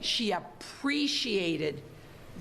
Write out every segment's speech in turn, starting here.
she appreciated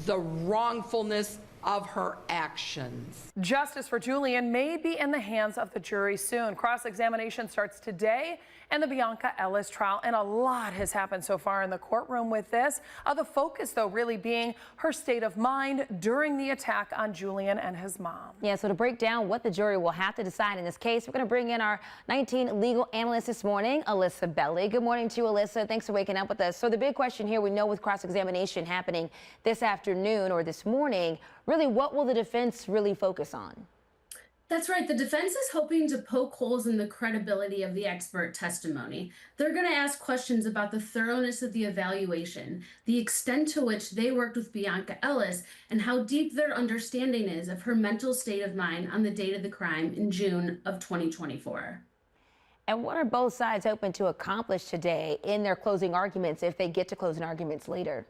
the wrongfulness of her actions. Justice for Julian may be in the hands of the jury soon. Cross-examination starts today in the Bianca Ellis trial, and a lot has happened so far in the courtroom with this. The focus, though, really being her state of mind during the attack on Julian and his mom. Yeah, so to break down what the jury will have to decide in this case, we're going to bring in our 19 legal analyst this morning, Alyssa Belli. Good morning to you, Alyssa. Thanks for waking up with us. So the big question here, we know with cross-examination happening this afternoon or this morning, really, what will the defense really focus on? That's right. The defense is hoping to poke holes in the credibility of the expert testimony. They're going to ask questions about the thoroughness of the evaluation, the extent to which they worked with Bianca Ellis, and how deep their understanding is of her mental state of mind on the date of the crime in June of 2024. And what are both sides hoping to accomplish today in their closing arguments if they get to closing arguments later?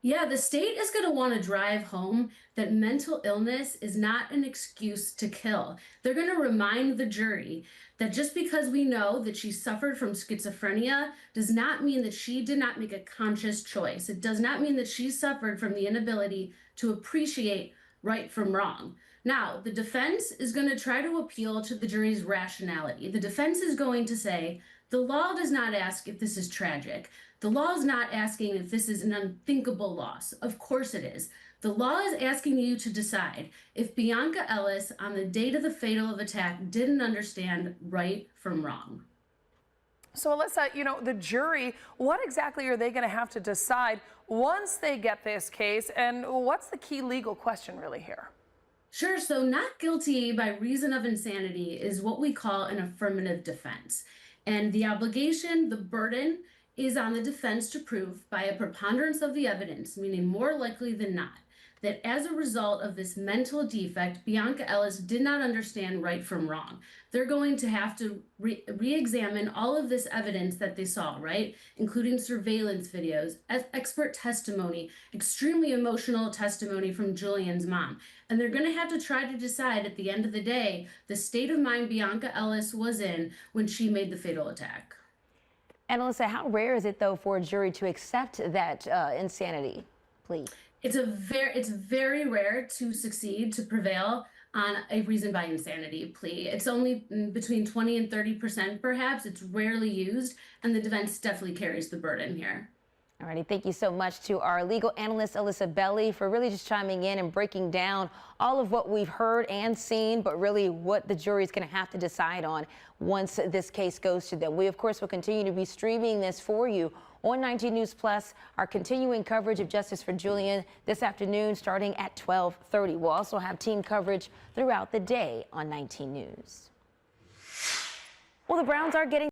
Yeah, the state is going to want to drive home that mental illness is not an excuse to kill. They're going to remind the jury that just because we know that she suffered from schizophrenia does not mean that she did not make a conscious choice. It does not mean that she suffered from the inability to appreciate right from wrong. Now, the defense is going to try to appeal to the jury's rationality. The defense is going to say, the law does not ask if this is tragic. The law is not asking if this is an unthinkable loss. Of course it is. The law is asking you to decide if Bianca Ellis, on the date of the fatal attack, didn't understand right from wrong. So, Alyssa, you know, the jury, what exactly are they going to have to decide once they get this case? And what's the key legal question really here? Sure. So not guilty by reason of insanity is what we call an affirmative defense. And the obligation, the burden, is on the defense to prove by a preponderance of the evidence, meaning more likely than not, that as a result of this mental defect, Bianca Ellis did not understand right from wrong. They're going to have to re-examine all of this evidence that they saw, right? Including surveillance videos, expert testimony, extremely emotional testimony from Julian's mom. And they're going to have to try to decide at the end of the day the state of mind Bianca Ellis was in when she made the fatal attack. And Alyssa, how rare is it, though, for a jury to accept that insanity plea? It's very rare to succeed, to prevail on a reason by insanity plea. It's only between 20 and 30% perhaps. It's rarely used, and the defense definitely carries the burden here. All righty, thank you so much to our legal analyst, Alyssa Belli, for really just chiming in and breaking down all of what we've heard and seen, but really what the jury is going to have to decide on once this case goes to them. We, of course, will continue to be streaming this for you on 19 News Plus, our continuing coverage of Justice for Julian this afternoon starting at 12:30. We'll also have team coverage throughout the day on 19 News. Well, the Browns are getting